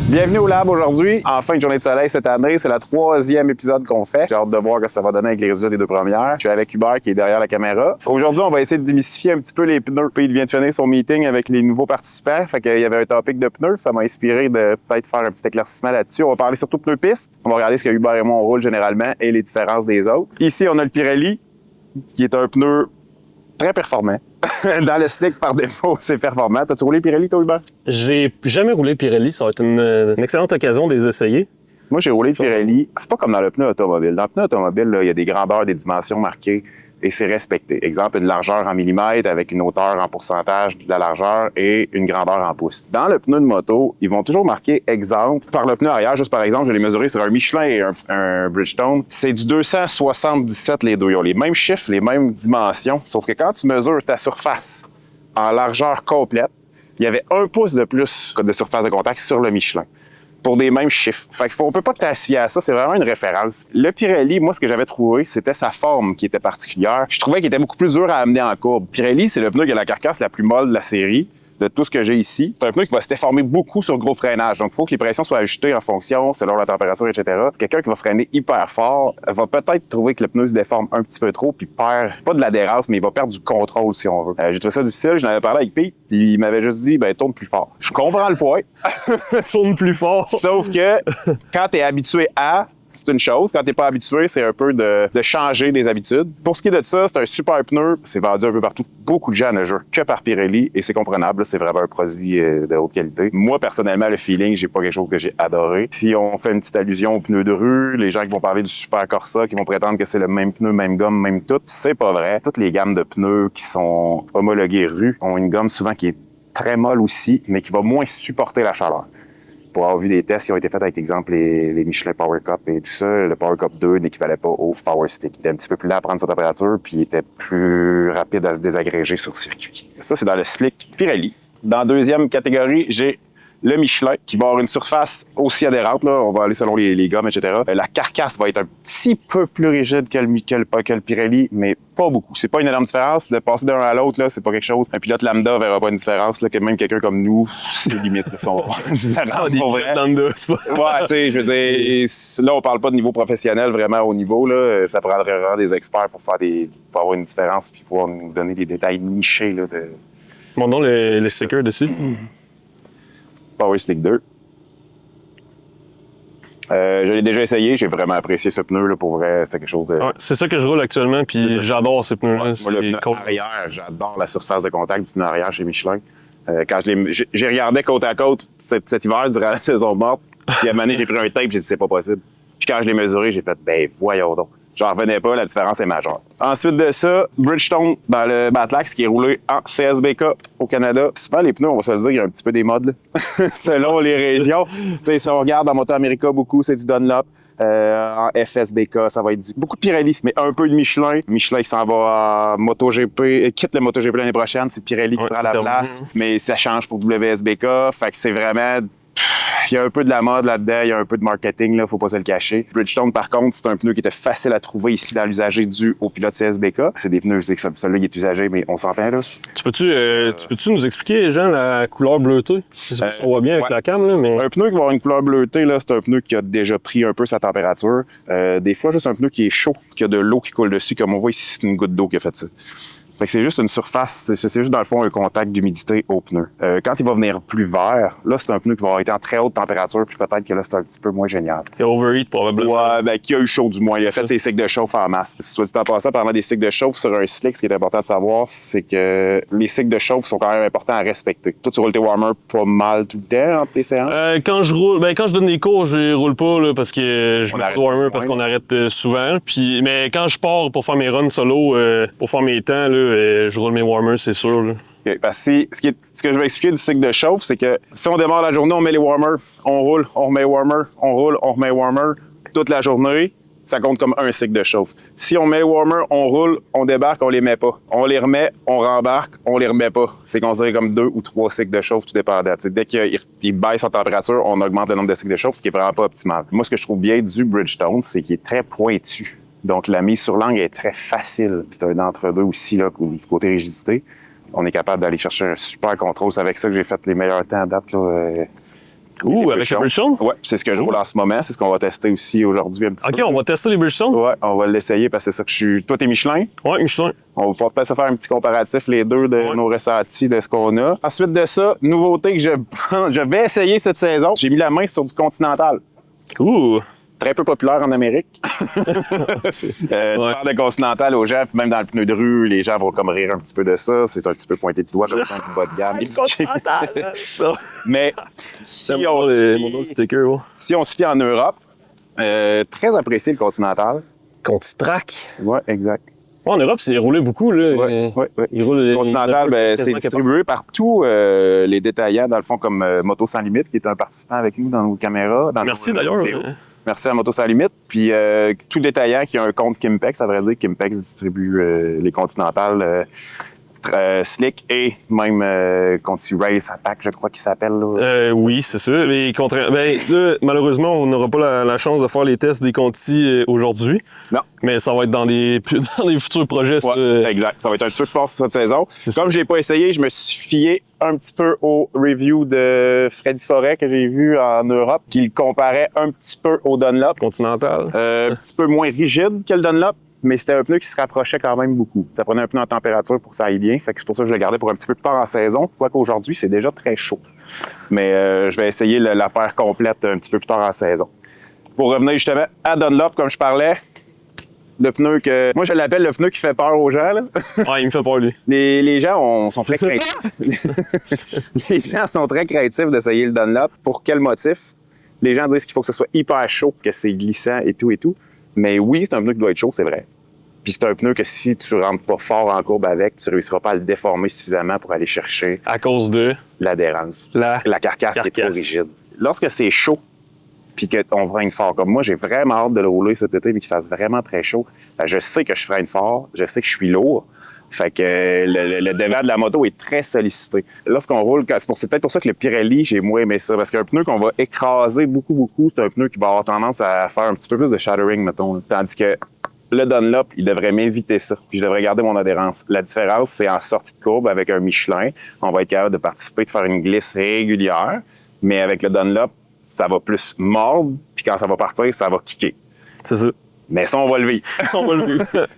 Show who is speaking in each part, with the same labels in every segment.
Speaker 1: Bienvenue au lab aujourd'hui. En fin de journée de soleil cette année, c'est le 3e épisode qu'on fait. J'ai hâte de voir ce que ça va donner avec les résultats des 2 premières. Je suis avec Hubert qui est derrière la caméra. Aujourd'hui, on va essayer de démystifier un petit peu les pneus. Puis il vient de finir son meeting avec les nouveaux participants. Fait qu'il y avait un topic de pneus. Ça m'a inspiré de peut-être faire un petit éclaircissement là-dessus. On va parler surtout pneus piste. On va regarder ce que Hubert et moi on roule généralement et les différences des autres. Ici, on a le Pirelli qui est un pneu très performant. Dans le slick, par défaut, c'est performant. T'as-tu roulé Pirelli, toi, Hubert?
Speaker 2: J'ai jamais roulé Pirelli. Ça va être une excellente occasion de les essayer.
Speaker 1: Moi, j'ai roulé Pirelli. C'est pas comme dans le pneu automobile. Dans le pneu automobile, il y a des grandeurs, des dimensions marquées et c'est respecté. Exemple, une largeur en millimètres avec une hauteur en pourcentage de la largeur et une grandeur en pouces. Dans le pneu de moto, ils vont toujours marquer exemple. Par le pneu arrière, juste par exemple, je l'ai mesuré sur un Michelin et un Bridgestone. C'est du 277 les deux. Ils ont les mêmes chiffres, les mêmes dimensions. Sauf que quand tu mesures ta surface en largeur complète, il y avait 1 pouce de plus de surface de contact sur le Michelin. Pour des mêmes chiffres. Fait qu'on peut pas t'assier à ça, c'est vraiment une référence. Le Pirelli, moi, ce que j'avais trouvé, c'était sa forme qui était particulière. Je trouvais qu'il était beaucoup plus dur à amener en courbe. Pirelli, c'est le pneu qui a la carcasse la plus molle de la série, de tout ce que j'ai ici. C'est un pneu qui va se déformer beaucoup sur gros freinage. Donc, il faut que les pressions soient ajustées en fonction, selon la température, etc. Quelqu'un qui va freiner hyper fort va peut-être trouver que le pneu se déforme un petit peu trop puis perd, pas de l'adhérence, mais il va perdre du contrôle, si on veut. J'ai trouvé ça difficile. J'en avais parlé avec Pete. Il m'avait juste dit, tourne plus fort. Je comprends le point.
Speaker 2: Tourne plus fort.
Speaker 1: Sauf que quand t'es habitué à, c'est une chose. Quand t'es pas habitué, c'est un peu de changer des habitudes. Pour ce qui est de ça, c'est un super pneu. C'est vendu un peu partout. Beaucoup de gens ne jurent que par Pirelli et c'est comprenable. C'est vraiment un produit de haute qualité. Moi, personnellement, le feeling, j'ai pas quelque chose que j'ai adoré. Si on fait une petite allusion aux pneus de rue, les gens qui vont parler du Super Corsa, qui vont prétendre que c'est le même pneu, même gomme, même tout, c'est pas vrai. Toutes les gammes de pneus qui sont homologuées rue ont une gomme souvent qui est très molle aussi, mais qui va moins supporter la chaleur. Pour avoir vu des tests qui ont été faits avec, exemple, les Michelin Power Cup et tout ça, le Power Cup 2 n'équivalait pas au Power Stick. Il était un petit peu plus lent à prendre sa température, puis il était plus rapide à se désagréger sur circuit. Ça, c'est dans le slick Pirelli. Dans la deuxième catégorie, j'ai le Michelin, qui va avoir une surface aussi adhérente, là. On va aller selon les gommes, etc. La carcasse va être un petit peu plus rigide que le Pirelli, mais pas beaucoup. C'est pas une énorme différence. De passer d'un à l'autre, là, c'est pas quelque chose. Un pilote lambda verra pas une différence, là, que même quelqu'un comme nous, ses limites sont différentes.
Speaker 2: Lambda, c'est pas...
Speaker 1: Ouais, tu sais, je veux dire, là, on parle pas de niveau professionnel vraiment au niveau, là. Ça prendrait vraiment des experts pour pour avoir une différence puis pouvoir nous donner des détails nichés, là, de...
Speaker 2: Mon nom, le sticker dessus.
Speaker 1: Power Slick 2. Je l'ai déjà essayé, j'ai vraiment apprécié ce pneu, là, pour vrai, c'était quelque chose de...
Speaker 2: Ouais, c'est ça que je roule actuellement, puis j'adore ces pneus-là.
Speaker 1: Moi, le pneu arrière, j'adore la surface de contact du pneu arrière chez Michelin. Quand j'ai regardé côte à côte cet hiver durant la saison morte, puis à un moment donné, j'ai pris un tape, j'ai dit c'est pas possible. Puis quand je l'ai mesuré, j'ai fait voyons donc. J'en revenais pas, la différence est majeure. Ensuite de ça, Bridgestone dans le Batlax qui est roulé en CSBK au Canada. Souvent, les pneus, on va se le dire, il y a un petit peu des modes, là. Selon les régions. T'sais, si on regarde en Moto America, beaucoup, c'est du Dunlop. En FSBK, ça va être beaucoup de Pirelli, mais un peu de Michelin. Michelin qui s'en va à MotoGP, quitte le MotoGP l'année prochaine, c'est Pirelli qui prend la place. Mais ça change pour WSBK. Fait que c'est vraiment... Il y a un peu de la mode là-dedans, il y a un peu de marketing, là, faut pas se le cacher. Bridgestone, par contre, c'est un pneu qui était facile à trouver ici dans l'usager dû au pilote CSBK. C'est des pneus, celui-là, il est usagé, mais on s'entend, là.
Speaker 2: Tu peux-tu nous expliquer, Jean, la couleur bleutée? Je sais pas si on voit bien avec la cam, là, mais...
Speaker 1: Un pneu qui va avoir une couleur bleutée, là, c'est un pneu qui a déjà pris un peu sa température. Des fois, juste un pneu qui est chaud, qui a de l'eau qui coule dessus, comme on voit ici, c'est une goutte d'eau qui a fait ça. Fait que c'est juste une surface, c'est juste dans le fond un contact d'humidité au pneu. Quand il va venir plus vert, là c'est un pneu qui va avoir été en très haute température, puis peut-être que là c'est un petit peu moins génial.
Speaker 2: Il a overheat probablement.
Speaker 1: Ouais, qui a eu chaud du moins. Il a fait ses cycles de chauffe en masse. Soit dit en passant, parlant des cycles de chauffe sur un slick, ce qui est important de savoir, c'est que les cycles de chauffe sont quand même importants à respecter. Toi, tu roules tes warmers pas mal tout le temps entre tes séances?
Speaker 2: Quand je donne des cours, je roule pas là, parce que je mets pas de warmer parce qu'on arrête souvent. Puis, mais quand je pars pour faire mes runs solo, pour faire mes temps, là, je roule mes warmers, c'est sûr. Là.
Speaker 1: Okay, parce que ce que je vais expliquer du cycle de chauffe, c'est que si on démarre la journée, on met les warmers, on roule, on remet les warmers, on roule, on remet les warmers toute la journée. ça compte comme un cycle de chauffe. Si on met les warmers, on roule, on débarque, on les met pas. On les remet, on rembarque, on les remet pas. C'est considéré comme 2 ou 3 cycles de chauffe, tout dépendant. T'sais, dès qu'il baisse en température, on augmente le nombre de cycles de chauffe, ce qui est vraiment pas optimal. Moi, ce que je trouve bien du Bridgestone, c'est qu'il est très pointu. Donc, la mise sur langue est très facile. C'est un entre-deux aussi, là, du côté rigidité. On est capable d'aller chercher un super contrôle. C'est avec ça que j'ai fait les meilleurs temps à date, là.
Speaker 2: Avec le Bridgestone?
Speaker 1: Oui, c'est ce que je roule en ce moment. C'est ce qu'on va tester aussi aujourd'hui un petit peu.
Speaker 2: OK, on va tester les Bridgestone?
Speaker 1: Oui, on va l'essayer parce que c'est ça que je suis... Toi, t'es Michelin?
Speaker 2: Oui, Michelin.
Speaker 1: On va pouvoir peut-être se faire un petit comparatif, les deux, de nos ressentis, de ce qu'on a. Ensuite de ça, nouveauté que je vais essayer cette saison, j'ai mis la main sur du Continental.
Speaker 2: Ouh!
Speaker 1: Très peu populaire en Amérique. Tu parles de Continental aux gens, puis même dans le pneu de rue, les gens vont comme rire un petit peu de ça. C'est un petit peu pointé du doigt comme ça, du bas de gamme.
Speaker 2: Continental!
Speaker 1: Mais si on se fie en Europe, très apprécié le Continental.
Speaker 2: Contitrac.
Speaker 1: Oui, exact.
Speaker 2: Ouais, en Europe, c'est roulé beaucoup. Là.
Speaker 1: Il roule. Continental, c'est distribué par tous les détaillants, dans le fond, comme Moto Sans Limite, qui est un participant avec nous dans nos caméras.
Speaker 2: Merci d'ailleurs.
Speaker 1: Merci à Moto Sans Limite. Puis tout détaillant qui a un compte Kimpex, ça veut dire Kimpex distribue les Continentales Slick et même Conti Race Attack, je crois qu'il s'appelle.
Speaker 2: Oui, c'est ça. Mais là, malheureusement, on n'aura pas la chance de faire les tests des Conti aujourd'hui. Non. Mais ça va être dans des futurs projets. Ça.
Speaker 1: Exact. Ça va être un petit peu de force cette saison. Comme je l'ai pas essayé, je me suis fié un petit peu au review de Freddy Forêt que j'ai vu en Europe, qui le comparait un petit peu au Dunlop.
Speaker 2: Continental.
Speaker 1: Un petit peu moins rigide que le Dunlop. Mais c'était un pneu qui se rapprochait quand même beaucoup. Ça prenait un pneu en température pour que ça aille bien. Fait que c'est pour ça que je le gardais pour un petit peu plus tard en saison. Quoique aujourd'hui, c'est déjà très chaud. Mais je vais essayer la paire complète un petit peu plus tard en saison. Pour revenir justement à Dunlop, comme je parlais, le pneu que... Moi, je l'appelle le pneu qui fait peur aux gens. Là.
Speaker 2: Ouais, il me fait peur, lui.
Speaker 1: Les gens sont très craintifs. Les gens sont très craintifs d'essayer le Dunlop. Pour quel motif? Les gens disent qu'il faut que ce soit hyper chaud, que c'est glissant et tout et tout. Mais oui, c'est un pneu qui doit être chaud, c'est vrai. Puis c'est un pneu que si tu rentres pas fort en courbe avec, tu réussiras pas à le déformer suffisamment pour aller chercher...
Speaker 2: À cause de?
Speaker 1: L'adhérence. La carcasse qui est trop rigide. Lorsque c'est chaud, puis qu'on freine fort, comme moi, j'ai vraiment hâte de le rouler cet été, mais qu'il fasse vraiment très chaud. Je sais que je freine fort, je sais que je suis lourd. Fait que le devant de la moto est très sollicité. Lorsqu'on roule, c'est peut-être pour ça que le Pirelli, j'ai moins aimé ça. Parce qu'un pneu qu'on va écraser beaucoup, c'est un pneu qui va avoir tendance à faire un petit peu plus de shattering, mettons. Tandis que le Dunlop, il devrait m'éviter ça. Puis je devrais garder mon adhérence. La différence, c'est en sortie de courbe avec un Michelin, on va être capable de participer, de faire une glisse régulière. Mais avec le Dunlop, ça va plus mordre. Puis quand ça va partir, ça va kicker.
Speaker 2: C'est ça.
Speaker 1: Mais ça, on va le vivre.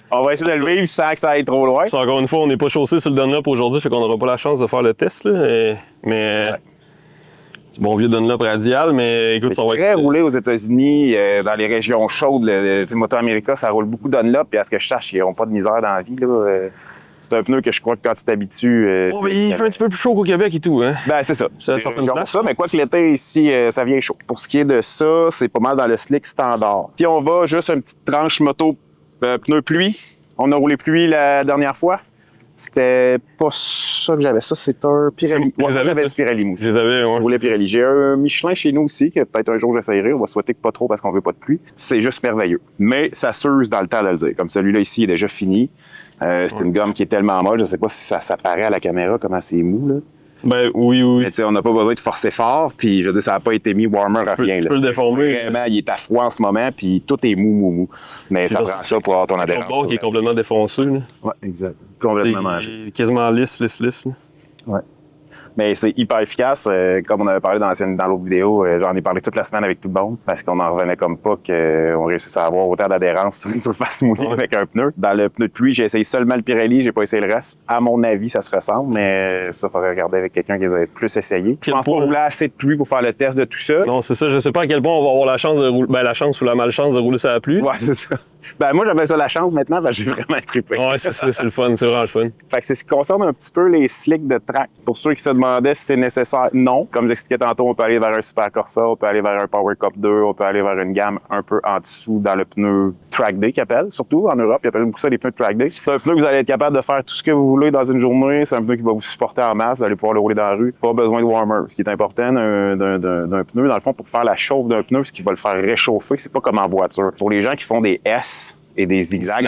Speaker 1: On va essayer de le vivre sans que ça aille trop loin.
Speaker 2: Encore une fois, on n'est pas chaussé sur le Dunlop aujourd'hui, fait qu'on n'aura pas la chance de faire le test. Là, mais c'est bon vieux Dunlop radial, mais écoute, ça va
Speaker 1: être... très roulé aux États-Unis, dans les régions chaudes. Moto America, ça roule beaucoup Dunlop, puis à ce que je sache, ils n'auront pas de misère dans la vie. Là. C'est un pneu que je crois que quand tu t'habitues...
Speaker 2: il fait un petit peu plus chaud qu'au Québec et tout, hein?
Speaker 1: Ben, c'est ça.
Speaker 2: C'est à certaines places.
Speaker 1: Ça, mais quoi que l'été, ici, ça vient chaud. Pour ce qui est de ça, c'est pas mal dans le slick standard. Si on va juste une petite tranche moto pneu pluie, on a roulé pluie la dernière fois. C'était pas ça que j'avais. Ça, c'est un Pirelli. J'avais du Pirelli, moi aussi.
Speaker 2: Je les avais, ouais.
Speaker 1: Je roulais Pirelli. J'ai un Michelin chez nous aussi, que peut-être un jour j'essayerai. On va souhaiter que pas trop parce qu'on veut pas de pluie. C'est juste merveilleux. Mais ça s'use dans le temps de le dire. Comme celui-là ici, il est déjà fini. C'est une gomme qui est tellement molle. Je sais pas si ça s'apparaît à la caméra, comment c'est mou, là.
Speaker 2: Ben oui.
Speaker 1: Mais tu sais, on n'a pas besoin de forcer fort, puis je veux dire, ça n'a pas été mis warmer à rien.
Speaker 2: Tu peux le déformer.
Speaker 1: Vraiment, il est à froid en ce moment, puis tout est mou. Mais puis ça prend ça pour avoir ton adhérence.
Speaker 2: Le bord qui est complètement défoncé. Là.
Speaker 1: Ouais, exact. Complètement mangé.
Speaker 2: Quasiment lisse. Là.
Speaker 1: Ouais. Mais c'est hyper efficace. Comme on avait parlé dans l'autre vidéo, j'en ai parlé toute la semaine avec tout le monde parce qu'on en revenait comme pas qu'on réussisse à avoir autant d'adhérence sur une surface mouillée avec un pneu. Dans le pneu de pluie, j'ai essayé seulement le Pirelli, j'ai pas essayé le reste. À mon avis, ça se ressemble, mais ça, faudrait regarder avec quelqu'un qui va être plus essayé. Je pense pas rouler assez de pluie pour faire le test de tout ça.
Speaker 2: Non, c'est ça. Je sais pas à quel point on va avoir la chance de rouler, la chance ou la malchance de rouler sur la pluie.
Speaker 1: Ouais, c'est ça. Ben moi, j'avais ça la chance maintenant, ben, j'ai vraiment trippé.
Speaker 2: Ouais, c'est le fun, c'est vraiment le fun.
Speaker 1: Fait que c'est ce qui concerne un petit peu les slicks de track. Pour ceux qui se demandaient si c'est nécessaire, non. Comme j'expliquais tantôt, on peut aller vers un Super Corsa, on peut aller vers un Power Cup 2, on peut aller vers une gamme un peu en dessous dans le pneu Track Day qu'ils appellent. Surtout en Europe, ils appellent beaucoup ça les pneus de Track Day. C'est un pneu que vous allez être capable de faire tout ce que vous voulez dans une journée. C'est un pneu qui va vous supporter en masse. Vous allez pouvoir le rouler dans la rue. Pas besoin de warmer. Ce qui est important d'un pneu, dans le fond, pour faire la chauffe d'un pneu, ce qui va le faire réchauffer, c'est pas comme en voiture. Pour les gens qui font des S, et des zigzags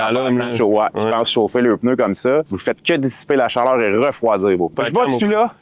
Speaker 1: qui pensent chauffer le pneu comme ça. Vous faites que dissiper la chaleur et refroidir vos pneus. Je vois tu là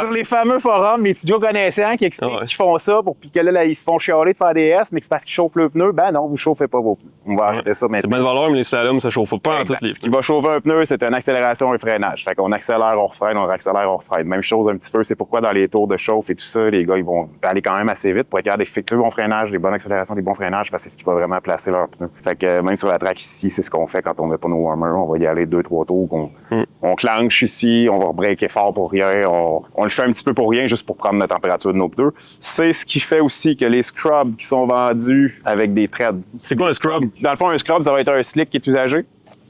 Speaker 1: sur les fameux forums, les studios connaissants qui expliquent qu'ils font ça pour que là, ils se font chialer de faire des S, mais que c'est parce qu'ils chauffent le pneu. Ben non, vous chauffez pas vos pneus. On va arrêter ça maintenant.
Speaker 2: C'est bien de valeur, mais les slaloms, ça chauffe pas en toutes les.
Speaker 1: Ce qui va chauffer un pneu, c'est une accélération et un freinage. Fait qu'on accélère, on refreine, on accélère, on refreine. Même chose un petit peu, c'est pourquoi dans les tours de chauffe et tout ça, les gars, ils vont aller quand même assez vite pour être capables d'effectuer le bon freinage, les bonnes accélérations, les bons freinages, parce que c'est ce qui va vraiment placer leur pneu. Fait que même sur la track ici, c'est ce qu'on fait quand on met pas nos warmers. On va y aller 2-3 tours. On clenche ici, on va breaker fort pour rien. On le fait un petit peu pour rien, juste pour prendre la température de nos pneus. C'est ce qui fait aussi que les scrubs qui sont vendus avec des threads.
Speaker 2: C'est quoi un scrub?
Speaker 1: Dans le fond, un scrub, ça va être un slick qui est usagé.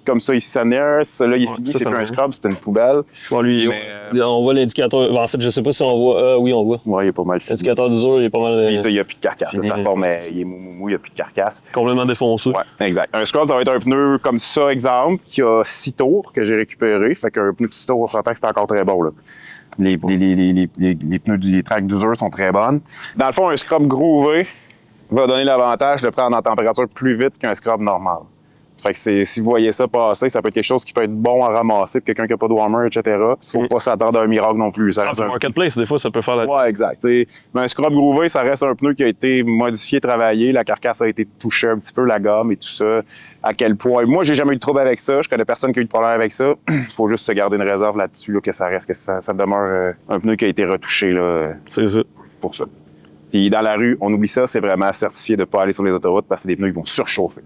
Speaker 1: Comme ça, ici, ça n'est. Celui-là, il est fini, c'est plus un scrub, c'est une poubelle.
Speaker 2: Bon, lui, on voit l'indicateur. En fait, je sais pas si on voit. Oui, on voit.
Speaker 1: Oui, il est pas mal fini.
Speaker 2: L'indicateur d'usure, il est pas mal.
Speaker 1: Il n'y a plus de carcasse. Sa forme, il est mou, il n'y a plus de carcasse.
Speaker 2: Complètement défoncé.
Speaker 1: Ouais, exact. Un scrub, ça va être un pneu comme ça, exemple, qui a 6 tours que j'ai récupéré. Fait qu'un pneu de 6 tours, on s'entend que c'est encore très bon, là. Les pneus des tracks d'usure sont très bonnes. Dans le fond, un scrub groové va donner l'avantage de prendre en température plus vite qu'un scrub normal. Fait que si vous voyez ça passer, ça peut être quelque chose qui peut être bon à ramasser pour quelqu'un qui n'a pas de warmer, etc. Faut pas s'attendre à un miracle non plus. Ça reste
Speaker 2: marketplace, des fois, ça peut faire la...
Speaker 1: Ouais, exact. Mais un scrub groové, ça reste un pneu qui a été modifié, travaillé. La carcasse a été touchée un petit peu, la gomme et tout ça. À quel point... Moi, j'ai jamais eu de trouble avec ça. Je connais personne qui a eu de problème avec ça. Faut juste se garder une réserve là-dessus, là, que ça reste, que ça demeure un pneu qui a été retouché, là.
Speaker 2: C'est ça.
Speaker 1: Pour ça. Puis dans la rue, on oublie ça, c'est vraiment certifié de pas aller sur les autoroutes parce que c'est des pneus qui vont surchauffer.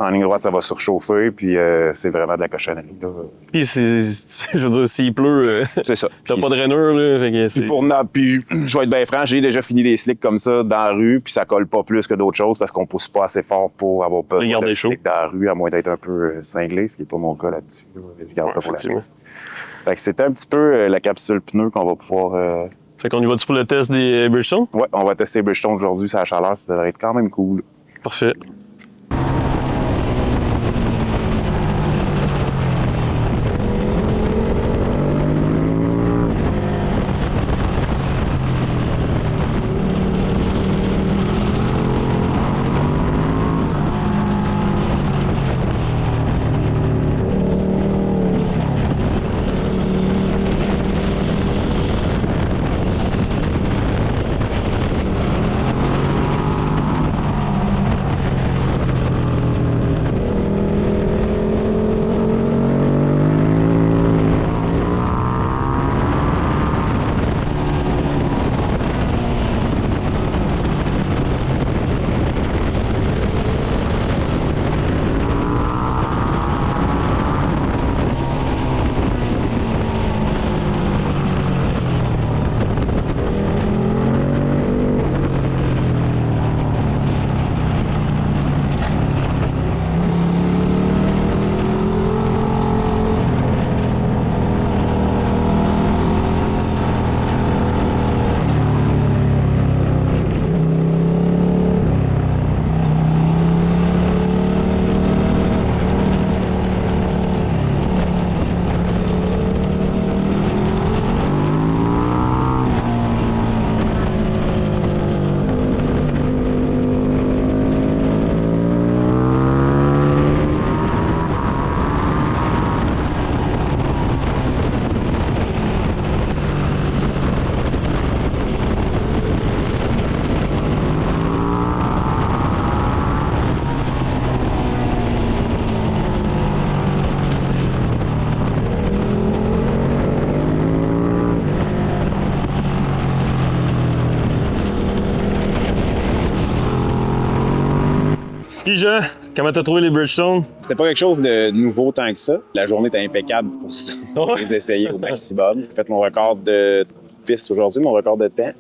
Speaker 1: En ligne droite, ça va surchauffer, puis c'est vraiment de la cochonnerie. Là.
Speaker 2: Puis, je veux dire, s'il pleut,
Speaker 1: c'est ça.
Speaker 2: T'as pas de rainure, là. Fait que
Speaker 1: puis, je vais être bien franc, j'ai déjà fini des slicks comme ça dans la rue, puis ça colle pas plus que d'autres choses parce qu'on pousse pas assez fort pour avoir peur de slick dans la rue, à moins d'être un peu cinglé, ce qui n'est pas mon cas là-dessus. Là. Je garde ça pour la piste. Fait que c'était un petit peu la capsule pneu qu'on va pouvoir...
Speaker 2: Fait qu'on y va-tu pour le test des Bridgestone?
Speaker 1: Ouais, on va tester les Bridgestone aujourd'hui, c'est la chaleur, ça devrait être quand même cool.
Speaker 2: Parfait. Puis Jean, comment t'as trouvé les Bridgestone?
Speaker 1: C'était pas quelque chose de nouveau tant que ça. La journée était impeccable pour ça. Pour les essayer au maximum. J'ai fait mon record de piste aujourd'hui, mon record de temps.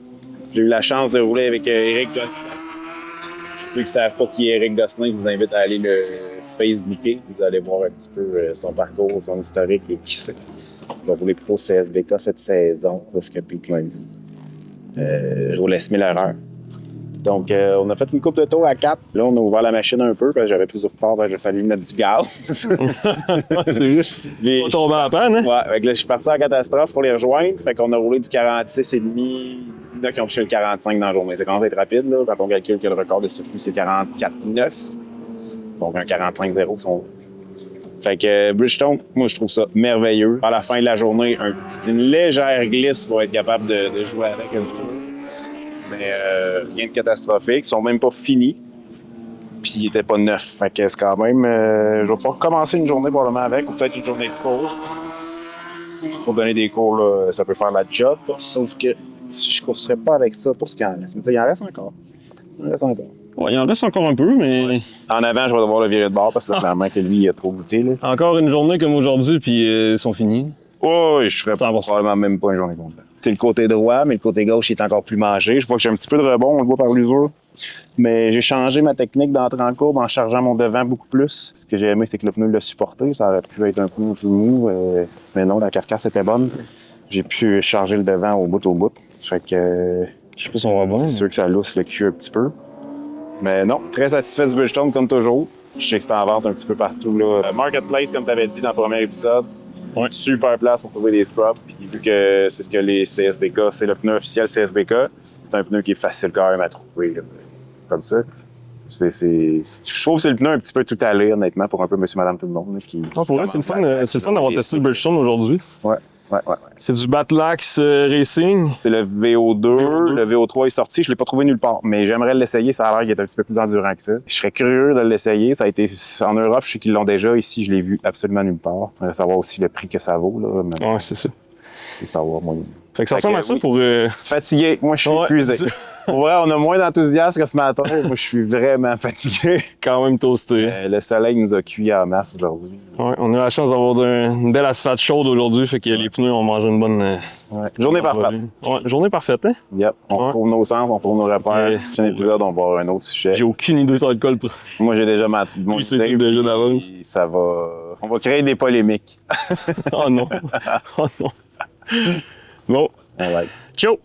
Speaker 1: J'ai eu la chance de rouler avec Eric,
Speaker 3: ceux qui ne savent pas qui est Éric Gosselin, je vous invite à aller le Facebooker. Vous allez voir un petit peu son parcours, son historique et qui c'est. Il va rouler pro CSBK cette saison, de ce que Pete m'a dit. Roulait 1000 à l'heure. Donc, on a fait une coupe de tour à 4. Là, on a ouvert la machine un peu parce que j'avais plus de retard, il a fallu mettre du gaz.
Speaker 2: C'est juste.
Speaker 3: Puis,
Speaker 2: On tombe en panne, hein?
Speaker 3: Ouais, fait que là, je suis parti en catastrophe pour les rejoindre. Fait qu'on a roulé du 46,5. Il y en a qui ont touché le 45 dans la journée. Ça commence à être rapide, là. Quand on calcule que le record de circuit, c'est 44,9. Donc, un 45,0 si on veut. Fait que Bridgestone, moi, je trouve ça merveilleux. À la fin de la journée, une légère glisse pour être capable de jouer avec un petit peu. Mais rien de catastrophique. Ils sont même pas finis. Puis ils étaient pas neufs. Fait que c'est quand même... je vais pouvoir commencer une journée probablement avec, ou peut-être une journée de cours. Pour donner des cours, là, ça peut faire la job. Sauf que si je ne courserais pas avec ça pour ce qu'il en reste. Mais il en reste encore. Il en reste encore.
Speaker 2: Ouais, il en reste encore un peu, mais.
Speaker 3: En avant, je vais devoir le virer de bord parce que là, clairement que lui, il a trop goûté. Là.
Speaker 2: Encore une journée comme aujourd'hui, puis ils sont finis.
Speaker 3: Oui, je ferais
Speaker 2: 100%.
Speaker 3: probablement même pas une journée complète. C'est le côté droit, mais le côté gauche il est encore plus mangé. Je vois que j'ai un petit peu de rebond, on le voit par l'usure. Mais j'ai changé ma technique d'entrée en courbe en chargeant mon devant beaucoup plus. Ce que j'ai aimé, c'est que le pneu l'a supporté. Ça aurait pu être un pneu plus mou, mais non, la carcasse était bonne. J'ai pu charger le devant au bout. Fait que
Speaker 2: Je sais pas si on va bon.
Speaker 3: c'est sûr que ça lousse le cul un petit peu. Mais non, très satisfait du Bridgestone comme toujours. Je sais que c'est en vente un petit peu partout. Là. Marketplace, comme tu avais dit dans le premier épisode,
Speaker 2: Ouais.
Speaker 3: super place pour trouver des props. Puis vu que c'est ce que les CSBK, c'est le pneu officiel CSBK, c'est un pneu qui est facile quand même à trouver. Là. Comme ça. Je trouve que c'est le pneu un petit peu tout allé, honnêtement, pour un peu monsieur, madame, tout le monde. Là, qui
Speaker 2: Ah, pour vrai, c'est le fun d'avoir testé le Bridgestone aujourd'hui.
Speaker 3: Ouais.
Speaker 2: C'est du Batlax Racing.
Speaker 3: C'est le VO2. Le VO3 est sorti. Je ne l'ai pas trouvé nulle part. Mais j'aimerais l'essayer. Ça a l'air qu'il est un petit peu plus endurant que ça. Je serais curieux de l'essayer. Ça a été en Europe, je sais qu'ils l'ont déjà. Ici, je l'ai vu absolument nulle part. On va savoir aussi le prix que ça vaut. Là. Mais
Speaker 2: Ouais, c'est ça.
Speaker 3: faut savoir, moi.
Speaker 2: Fait que ça ressemble à ça
Speaker 3: oui.
Speaker 2: pour.
Speaker 3: Fatigué. Moi, je suis
Speaker 2: Ouais,
Speaker 3: épuisé.
Speaker 2: c'est
Speaker 3: Pour vrai, on a moins d'enthousiasme que ce matin. Moi, je suis vraiment fatigué.
Speaker 2: quand même toasté.
Speaker 3: Le soleil nous a cuit en masse aujourd'hui.
Speaker 2: Ouais, on a eu la chance d'avoir une belle asphalte chaude aujourd'hui, fait que les pneus ont mangé une bonne.
Speaker 3: Ouais. Journée parfaite.
Speaker 2: Ouais, journée parfaite, hein?
Speaker 3: Yep. On
Speaker 2: Ouais.
Speaker 3: retrouve nos sens, on retrouve nos repères.
Speaker 2: Ouais.
Speaker 3: Prochain épisode, on va avoir un autre sujet.
Speaker 2: J'ai aucune idée sur le col.
Speaker 3: Moi, j'ai déjà mon
Speaker 2: Lui, c'est
Speaker 3: idée,
Speaker 2: tout déjà
Speaker 3: puis
Speaker 2: d'avance.
Speaker 3: Ça va... On va créer des polémiques.
Speaker 2: Oh non. Oh non. Bon.
Speaker 3: All right.
Speaker 2: Ciao!